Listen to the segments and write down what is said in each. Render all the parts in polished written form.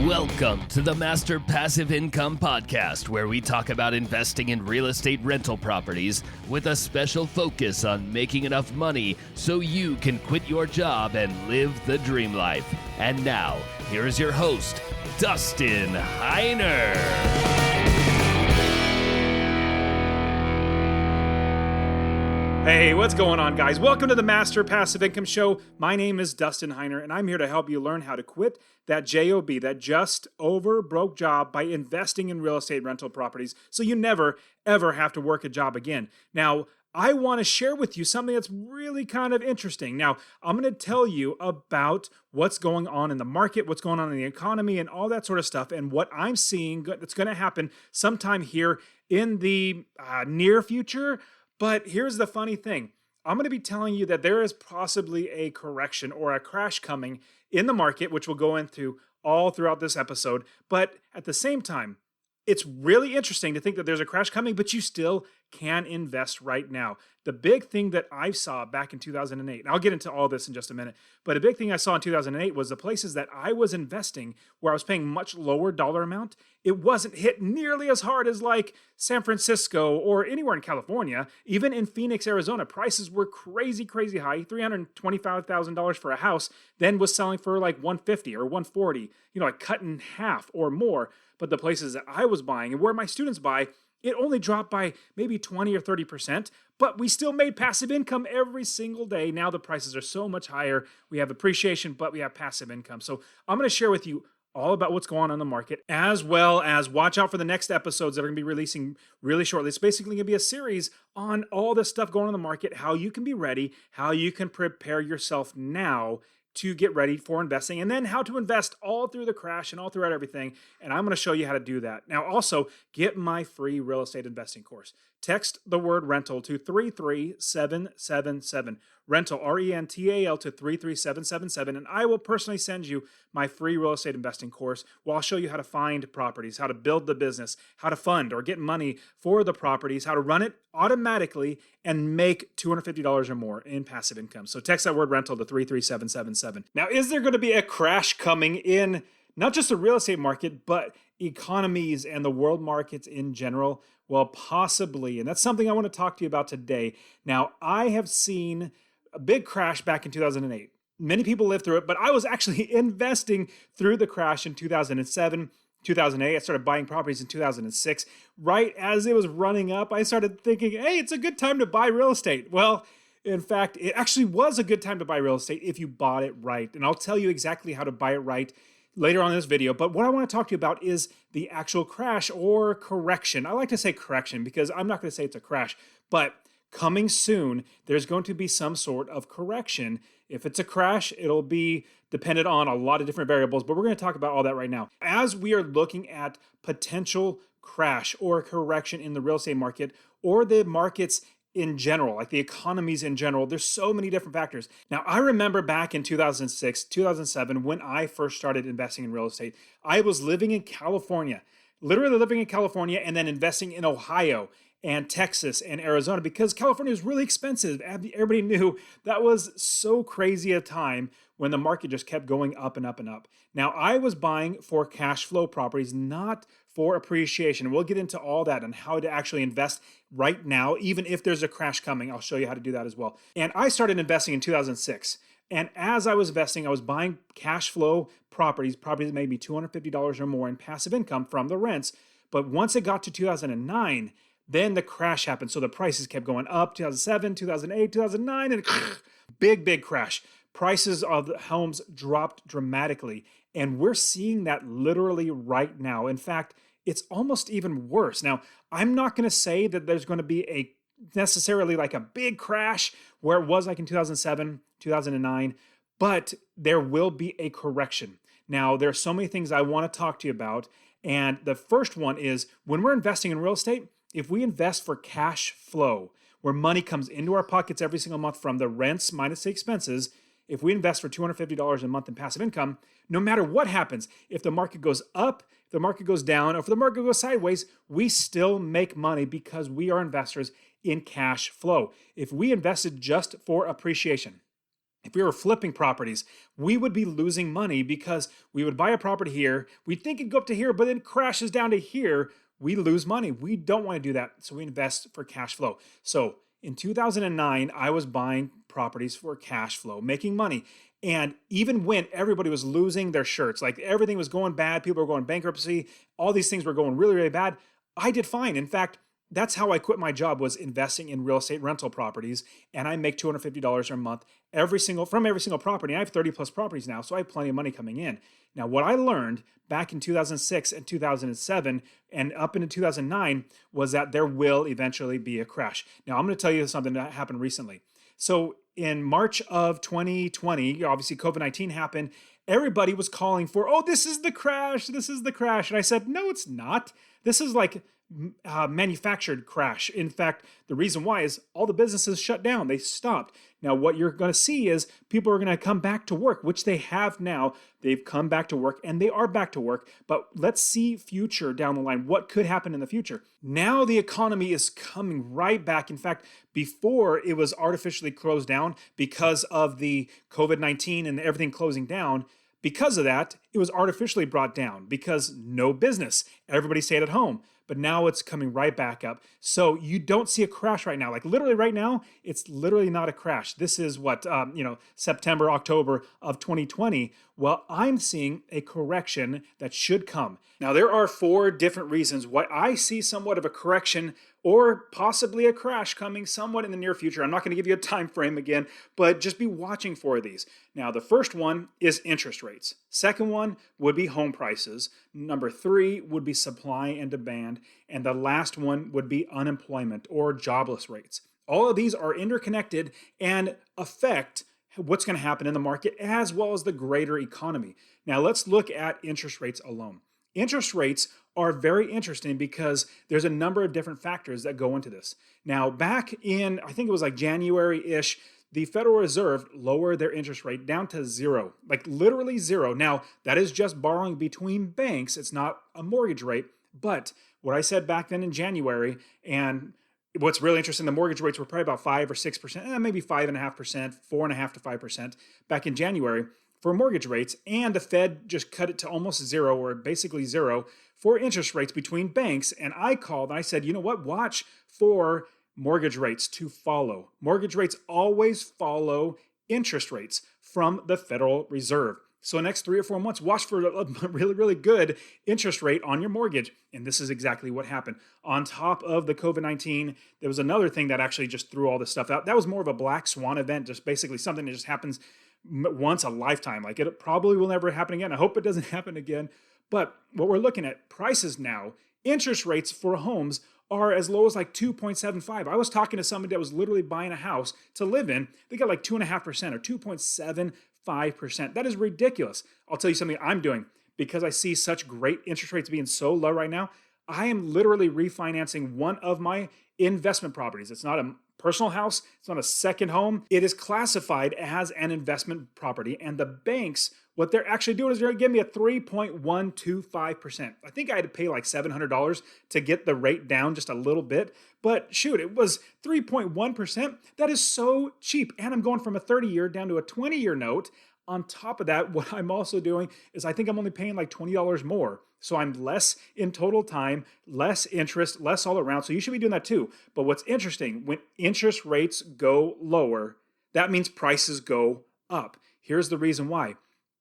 Welcome to the Master Passive Income Podcast, where we talk about investing in real estate rental properties with a special focus on making enough money so you can quit your job and live the dream life. And now, here is your host, Dustin Heiner. Hey, what's going on, guys? Welcome to the Master Passive Income Show. My name is Dustin Heiner, and I'm here to help you learn how to quit that JOB, that just over broke job, by investing in real estate rental properties so you never, ever have to work a job again. Now, I want to share with you something that's really kind of interesting. Now, I'm going to tell you about what's going on in the market, what's going on in the economy, and all that sort of stuff, and what I'm seeing that's going to happen sometime here in the near future. But here's the funny thing. I'm going to be telling you that there is possibly a correction or a crash coming in the market, which we'll go into all throughout this episode. But at the same time, it's really interesting to think that there's a crash coming, but you still can invest right now. The big thing that I saw back in 2008, and I'll get into all this in just a minute, but a big thing I saw in 2008 was the places that I was investing where I was paying much lower dollar amount, it wasn't hit nearly as hard as like San Francisco or anywhere in California. Even in Phoenix, Arizona, prices were crazy, crazy high. $325,000 for a house then was selling for like $150 or $140, like cut in half or more. But the places that I was buying and where my students buy, it only dropped by maybe 20 or 30%, but we still made passive income every single day. Now the prices are so much higher. We have appreciation, but we have passive income. So I'm going to share with you all about what's going on in the market, as well as watch out for the next episodes that are going to be releasing really shortly. It's basically going to be a series on all this stuff going on in the market, how you can be ready, how you can prepare yourself now to get ready for investing, and then how to invest all through the crash and all throughout everything. And I'm going to show you how to do that. Now, also, get my free real estate investing course. Text the word rental to 33777. Rental, R-E-N-T-A-L, to 33777. And I will personally send you my free real estate investing course where I'll show you how to find properties, how to build the business, how to fund or get money for the properties, how to run it automatically and make $250 or more in passive income. So text that word rental to 33777. Now, is there going to be a crash coming in not just the real estate market, but economies and the world markets in general? Well, possibly. And that's something I want to talk to you about today. Now, I have seen a big crash back in 2008. Many people lived through it, but I was actually investing through the crash in 2007, 2008. I started buying properties in 2006. Right as it was running up, I started thinking, hey, it's a good time to buy real estate. Well, in fact, it actually was a good time to buy real estate if you bought it right. And I'll tell you exactly how to buy it right later on in this video. But what I want to talk to you about is the actual crash or correction. I like to say correction because I'm not going to say it's a crash, but coming soon, there's going to be some sort of correction. If it's a crash, it'll be dependent on a lot of different variables, but we're going to talk about all that right now. As we are looking at potential crash or correction in the real estate market or the markets in general, like the economies in general, there's so many different factors. Now, I remember back in 2006, 2007, when I first started investing in real estate, I was living in California, literally living in California and then investing in Ohio and Texas and Arizona because California was really expensive. Everybody knew that was so crazy a time when the market just kept going up and up and up. Now, I was buying for cash flow properties, not for appreciation. We'll get into all that and how to actually invest right now, even if there's a crash coming. I'll show you how to do that as well. And I started investing in 2006. And as I was investing, I was buying cash flow properties that made me $250 or more in passive income from the rents. But once it got to 2009, then the crash happened. So the prices kept going up, 2007, 2008, 2009, and big crash. Prices of the homes dropped dramatically. And we're seeing that literally right now. In fact, it's almost even worse. Now, I'm not going to say that there's going to be necessarily like a big crash where it was like in 2007, 2009, but there will be a correction. Now, there are so many things I want to talk to you about. And the first one is when we're investing in real estate, if we invest for cash flow, where money comes into our pockets every single month from the rents minus the expenses, if we invest for $250 a month in passive income, no matter what happens, if the market goes up, if the market goes down, or if the market goes sideways, we still make money because we are investors in cash flow. If we invested just for appreciation, if we were flipping properties, we would be losing money because we would buy a property here, we'd think it'd go up to here, but then crashes down to here. We lose money. We don't want to do that. So we invest for cash flow. So in 2009, I was buying properties for cash flow, making money. And even when everybody was losing their shirts, like everything was going bad, people were going bankruptcy, all these things were going really, really bad, I did fine. In fact, that's how I quit my job, was investing in real estate rental properties. And I make $250 a month from every single property. I have 30 plus properties now, so I have plenty of money coming in. Now, what I learned back in 2006 and 2007 and up into 2009 was that there will eventually be a crash. Now, I'm going to tell you something that happened recently. So in March of 2020, obviously COVID-19 happened. Everybody was calling for, oh, this is the crash. This is the crash. And I said, no, it's not. This is like manufactured crash. In fact, the reason why is all the businesses shut down. They stopped. Now, what you're going to see is people are going to come back to work, which they have now. They've come back to work and they are back to work. But let's see future down the line. What could happen in the future? Now the economy is coming right back. In fact, before it was artificially closed down because of the COVID-19 and everything closing down. Because of that, it was artificially brought down because no business. Everybody stayed at home. But now it's coming right back up. So you don't see a crash right now. Like literally right now, it's literally not a crash. This is what, September, October of 2020. Well, I'm seeing a correction that should come. Now, there are 4 different reasons why I see somewhat of a correction or possibly a crash coming somewhat in the near future. I'm not going to give you a time frame again, but just be watching for these. Now, the first one is interest rates. Second one would be home prices. Number 3 would be supply and demand. And the last one would be unemployment or jobless rates. All of these are interconnected and affect what's going to happen in the market as well as the greater economy. Now, let's look at interest rates alone. Interest rates are very interesting because there's a number of different factors that go into this. Now, back in, I think it was like January-ish, the Federal Reserve lowered their interest rate down to 0, like literally 0. Now, that is just borrowing between banks. It's not a mortgage rate. But what I said back then in January, and what's really interesting, the mortgage rates were probably about 5 or 6%, maybe 5.5%, 4.5% to 5% back in January for mortgage rates, and the Fed just cut it to almost 0 or basically 0 for interest rates between banks. And I called and I said, you know what, watch for mortgage rates to follow. Mortgage rates always follow interest rates from the Federal Reserve. So next 3 or 4 months, watch for a really, really good interest rate on your mortgage. And this is exactly what happened. On top of the COVID-19, there was another thing that actually just threw all this stuff out. That was more of a black swan event, just basically something that just happens once a lifetime. Like it probably will never happen again. I hope it doesn't happen again. But what we're looking at, prices now, interest rates for homes are as low as like 2.75. I was talking to somebody that was literally buying a house to live in. They got like 2.5% or 2.75%. That is ridiculous. I'll tell you something I'm doing because I see such great interest rates being so low right now. I am literally refinancing one of my investment properties. It's not a personal house. It's not a second home. It is classified as an investment property. And the banks, what they're actually doing is they're going to give me a 3.125%. I think I had to pay like $700 to get the rate down just a little bit. But shoot, it was 3.1%. That is so cheap. And I'm going from a 30-year down to a 20-year note. On top of that, what I'm also doing is I think I'm only paying like $20 more. So I'm less in total time, less interest, less all around. So you should be doing that too. But what's interesting, when interest rates go lower, that means prices go up. Here's the reason why.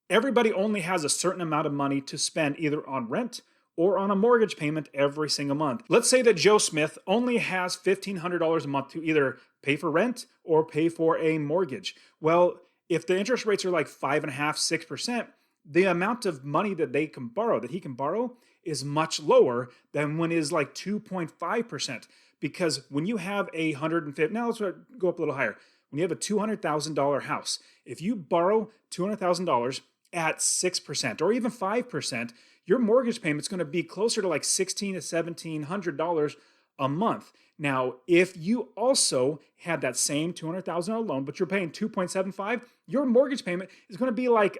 Everybody only has a certain amount of money to spend either on rent or on a mortgage payment every single month. Let's say that Joe Smith only has $1,500 a month to either pay for rent or pay for a mortgage. Well, if the interest rates are like 5.5%, 6%, the amount of money that he can borrow is much lower than when it is like 2.5%. Because when you have a now let's go up a little higher. When you have a $200,000 house, if you borrow $200,000 at 6% or even 5%, your mortgage payment is going to be closer to like $1,600 to $1,700 a month. Now, if you also had that same $200,000 loan, but you're paying 2.75, your mortgage payment is going to be like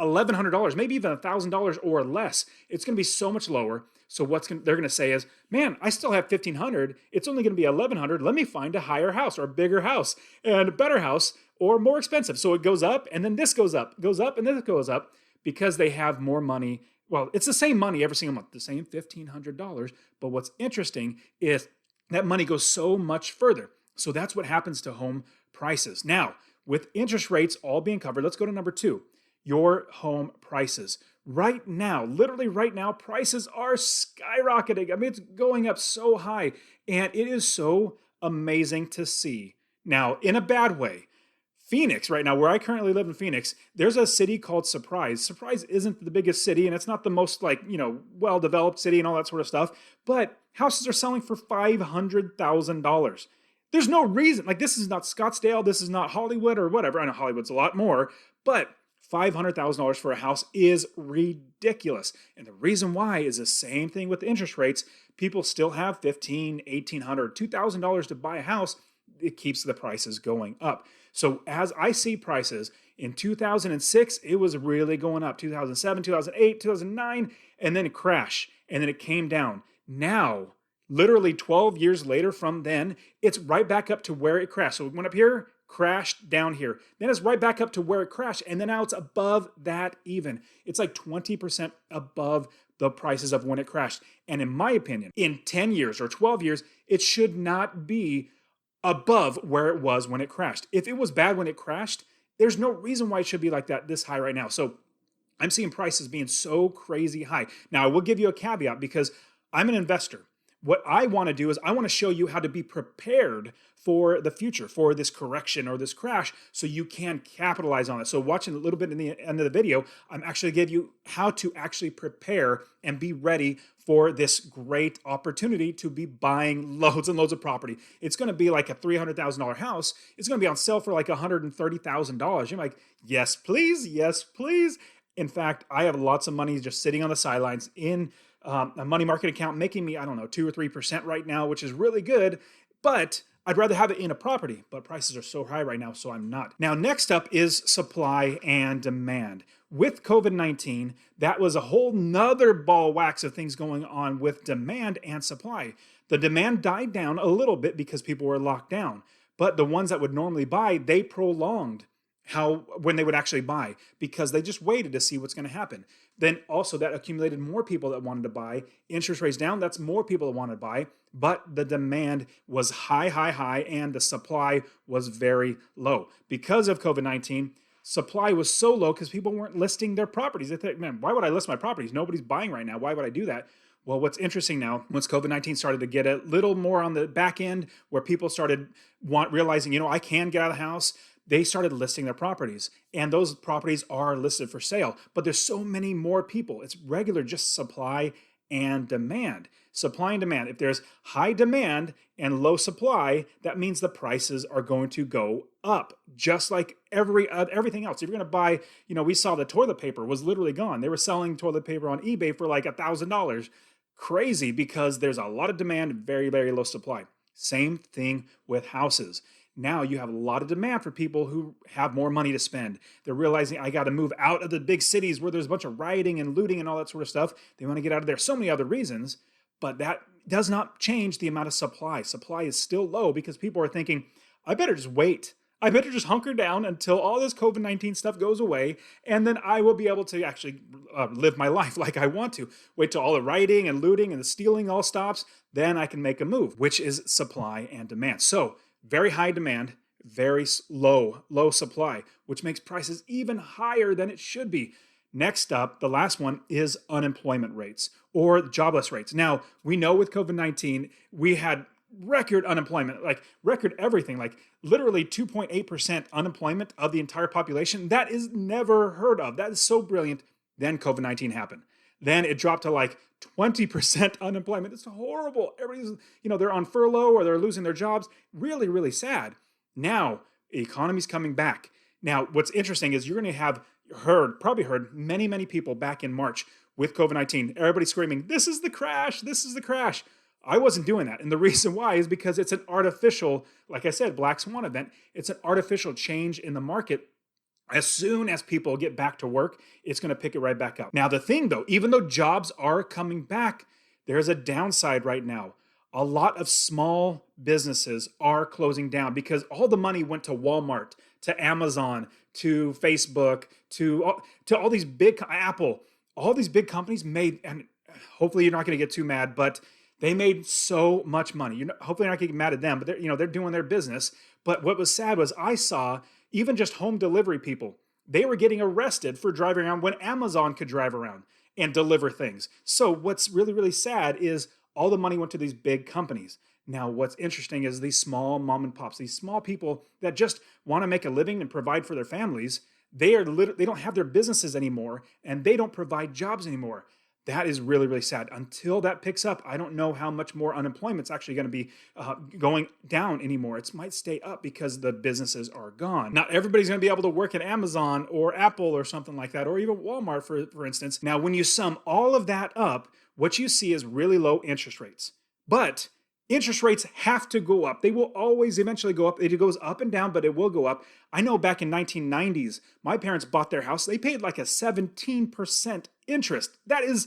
$1,100, maybe even $1,000 or less. It's going to be so much lower. So they're going to say is, man, I still have $1,500. It's only going to be $1,100. Let me find a higher house or a bigger house and a better house. or more expensive. So it goes up and then this goes up, and then it goes up because they have more money. Well, it's the same money every single month, the same $1,500. But what's interesting is that money goes so much further. So that's what happens to home prices. Now, with interest rates all being covered, let's go to number 2, your home prices. Right now, literally right now, prices are skyrocketing. I mean, it's going up so high, and it is so amazing to see. Now, in a bad way, Phoenix, right now, where I currently live in Phoenix, there's a city called Surprise. Surprise isn't the biggest city, and it's not the most well-developed city and all that sort of stuff, but houses are selling for $500,000. There's no reason, this is not Scottsdale, this is not Hollywood or whatever. I know Hollywood's a lot more, but $500,000 for a house is ridiculous. And the reason why is the same thing with the interest rates. People still have $1,500, $1,800, $2,000 to buy a house. It keeps the prices going up. So as I see prices in 2006, it was really going up. 2007, 2008, 2009, and then it crashed, and then it came down. Now, literally 12 years later from then, it's right back up to where it crashed. So it went up here, crashed down here. Then it's right back up to where it crashed, and then now it's above that even. It's like 20% above the prices of when it crashed. And in my opinion, in 10 years or 12 years, it should not be above where it was when it crashed. If it was bad when it crashed, there's no reason why it should be like that this high right now. So I'm seeing prices being so crazy high. Now, I will give you a caveat because I'm an investor. What I want to do is I want to show you how to be prepared for the future, for this correction or this crash, so you can capitalize on it. So watching a little bit in the end of the video, I'm actually going to give you how to actually prepare and be ready for this great opportunity to be buying loads and loads of property. It's going to be like a $300,000 house. It's going to be on sale for like $130,000. You're like, yes, please. Yes, please. In fact, I have lots of money just sitting on the sidelines in a money market account, making me, 2 or 3% right now, which is really good. But I'd rather have it in a property, but prices are so high right now, so I'm not. Now, next up is supply and demand. With COVID-19, that was a whole nother ball wax of things going on with demand and supply. The demand died down a little bit because people were locked down, but the ones that would normally buy, they prolonged when they would actually buy because they just waited to see what's going to happen. Then also that accumulated more people that wanted to buy. Interest rates down, that's more people that wanted to buy, but the demand was high, and the supply was very low. Because of COVID-19, supply was so low because people weren't listing their properties. They think, man, why would I list my properties? Nobody's buying right now. Why would I do that? Well, what's interesting now, once COVID-19 started to get a little more on the back end, where people started realizing, I can get out of the house, they started listing their properties, and those properties are listed for sale. But there's so many more people. It's regular, just supply and demand. Supply and demand. If there's high demand and low supply, that means the prices are going to go up, just like everything else. If you're going to buy, we saw the toilet paper was literally gone. They were selling toilet paper on eBay for like $1,000. Crazy, because there's a lot of demand, very, very low supply. Same thing with houses. Now you have a lot of demand for people who have more money to spend. They're realizing I got to move out of the big cities where there's a bunch of rioting and looting and all that sort of stuff. They want to get out of there. So many other reasons, but that does not change the amount of supply. Supply is still low because people are thinking, I better just wait. I better just hunker down until all this COVID-19 stuff goes away, and then I will be able to actually live my life like I want to. Wait till all the rioting and looting and the stealing all stops, then I can make a move, which is supply and demand. So very high demand, very low supply, which makes prices even higher than it should be. Next up, the last one is unemployment rates or jobless rates. Now, we know with COVID-19, we had record unemployment, like record everything, like literally 2.8% unemployment of the entire population. That is never heard of. That is so brilliant. Then COVID-19 happened. Then it dropped to like 20% unemployment. It's horrible. Everybody's, they're on furlough or they're losing their jobs. Really, really sad. Now, the economy's coming back. Now, what's interesting is you're going to have probably heard many, many people back in March with COVID-19, everybody screaming, this is the crash, this is the crash. I wasn't doing that. And the reason why is because it's an artificial, like I said, Black Swan event. It's an artificial change in the market. As soon as people get back to work, it's going to pick it right back up. Now, the thing though, even though jobs are coming back, there's a downside right now. a lot of small businesses are closing down because all the money went to Walmart, to Amazon, to Facebook, to all these big Apple, all these big companies made, and hopefully you're not going to get too mad, but they made so much money. Hopefully you're not getting mad at them, but they're doing their business. But what was sad was I saw even just home delivery people, they were getting arrested for driving around when Amazon could drive around and deliver things. So what's really, really sad is all the money went to these big companies. Now, what's interesting is these small mom and pops, these small people that just want to make a living and provide for their families, they don't have their businesses anymore, and they don't provide jobs anymore. That is really, really sad. Until that picks up, I don't know how much more unemployment's actually going to be going down anymore. It might stay up because the businesses are gone. Not everybody's going to be able to work at Amazon or Apple or something like that, or even Walmart, for instance. Now, when you sum all of that up, what you see is really low interest rates. But interest rates have to go up. They will always eventually go up. It goes up and down, but it will go up. I know back in 1990s, my parents bought their house. They paid like a 17% interest. That is,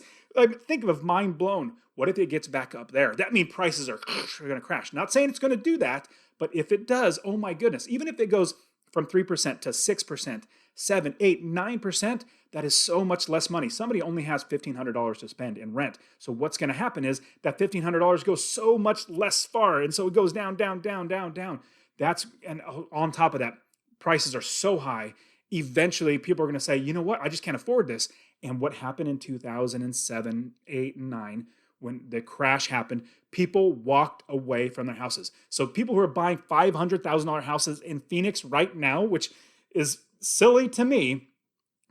think of mind blown. What if it gets back up there? That means prices are going to crash. Not saying it's going to do that, but if it does, oh my goodness, even if it goes from 3% to 6%, 7, 8, 9%, that is so much less money. Somebody only has $1,500 to spend in rent. So what's going to happen is that $1,500 goes so much less far. And so it goes down, down, down, down, down. And on top of that, prices are so high. Eventually, people are going to say, you know what? I just can't afford this. And what happened in 2007, 8, and 9, when the crash happened, people walked away from their houses. So people who are buying $500,000 houses in Phoenix right now, which is silly to me,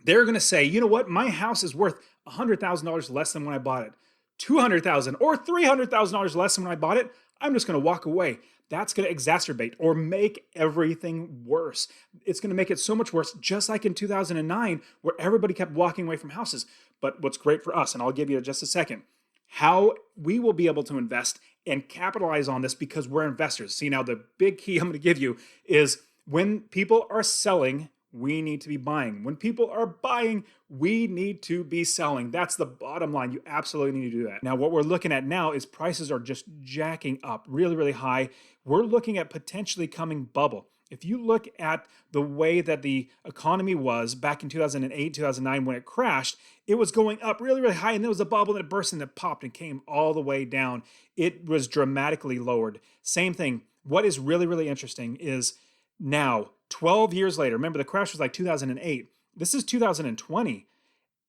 they're going to say, you know what? My house is worth $100,000 less than when I bought it. $200,000 or $300,000 less than when I bought it. I'm just going to walk away. That's going to exacerbate or make everything worse. It's going to make it so much worse, just like in 2009, where everybody kept walking away from houses. But what's great for us, and I'll give you just a second, how we will be able to invest and capitalize on this because we're investors. See, now the big key I'm going to give you is when people are selling, we need to be buying. When people are buying, we need to be selling. That's the bottom line. You absolutely need to do that. Now, what we're looking at now is prices are just jacking up really, really high. We're looking at potentially coming bubble. If you look at the way that the economy was back in 2008, 2009, when it crashed, it was going up really, really high, and there was a bubble that burst and it popped and came all the way down. It was dramatically lowered. Same thing. What is really, really interesting is now, 12 years later, remember the crash was like 2008. This is 2020.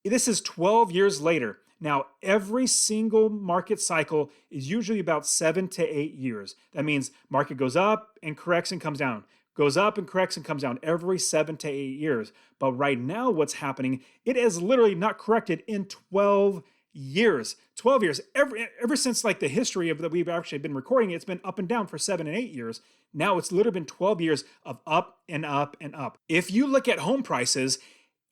This is 12 years later. Now, every single market cycle is usually about 7 to 8 years. That means market goes up and corrects and comes down. Goes up and corrects and comes down every 7 to 8 years. But right now, what's happening, it has literally not corrected in 12 years. 12 years. Ever since like the history of that we've actually been recording, it's been up and down for 7 and 8 years. Now it's literally been 12 years of up and up and up. If you look at home prices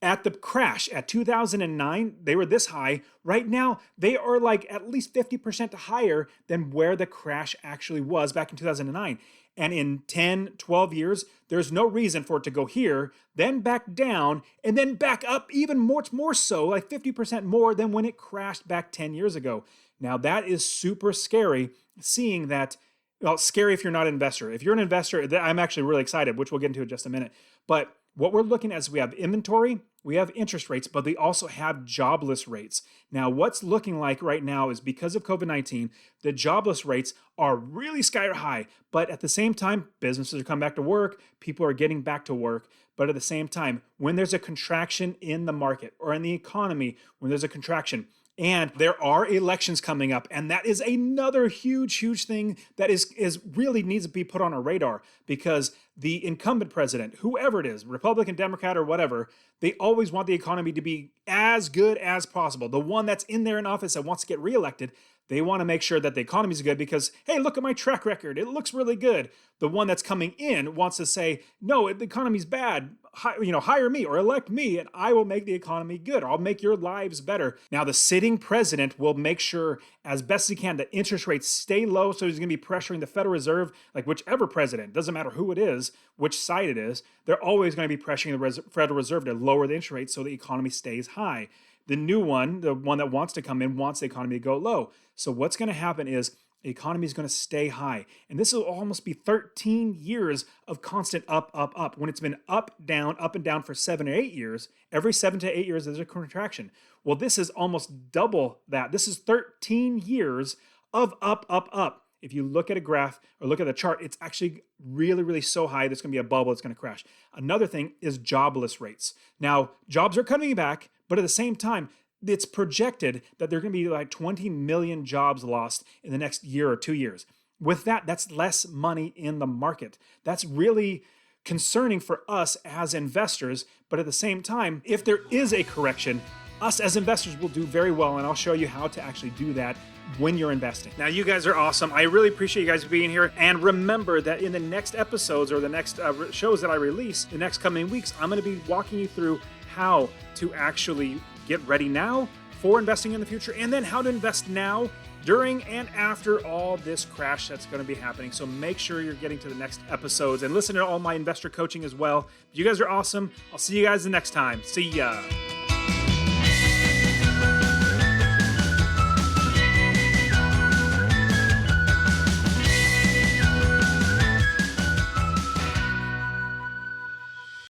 at the crash at 2009, they were this high. Right now, they are like at least 50% higher than where the crash actually was back in 2009. And in 10, 12 years, there's no reason for it to go here, then back down, and then back up even much more so, like 50% more than when it crashed back 10 years ago. Now, that is super scary, seeing that, well, scary if you're not an investor. If you're an investor, I'm actually really excited, which we'll get into in just a minute. But what we're looking at is we have inventory, we have interest rates, but we also have jobless rates. Now, what's looking like right now is because of COVID-19, the jobless rates are really sky high. But at the same time, businesses are coming back to work, people are getting back to work. But at the same time, when there's a contraction in the market or in the economy, when there's a contraction, and there are elections coming up, and that is another huge thing that is really needs to be put on our radar, because the incumbent president, whoever it is, Republican, Democrat, or whatever, they always want the economy to be as good as possible. The one that's in there in office that wants to get reelected, they want to make sure that the economy is good because, hey, look at my track record. It looks really good. The one that's coming in wants to say, no, the economy's bad. Hire me or elect me and I will make the economy good. I'll make your lives better. Now, the sitting president will make sure as best as he can that interest rates stay low. So he's going to be pressuring the Federal Reserve, like whichever president, doesn't matter who it is, which side it is, they're always going to be pressuring the Federal Reserve to lower the interest rate so the economy stays high. The new one, the one that wants to come in, wants the economy to go low. So what's going to happen is the economy is going to stay high. And this will almost be 13 years of constant up, up, up. When it's been up and down for 7 or 8 years, every 7 to 8 years there's a contraction. Well, this is almost double that. This is 13 years of up, up, up. If you look at a graph or look at the chart, it's actually really, really so high there's going to be a bubble, it's going to crash. Another thing is jobless rates. Now, jobs are coming back, but at the same time, it's projected that there are going to be like 20 million jobs lost in the next year or 2 years. With that, that's less money in the market. That's really concerning for us as investors. But at the same time, if there is a correction, us as investors will do very well. And I'll show you how to actually do that when you're investing. Now, you guys are awesome. I really appreciate you guys being here. And remember that in the next episodes or the next shows that I release, the next coming weeks, I'm going to be walking you through how to actually get ready now for investing in the future, and then how to invest now, during, and after all this crash that's going to be happening. So make sure you're getting to the next episodes and listen to all my investor coaching as well. You guys are awesome. I'll see you guys the next time. See ya.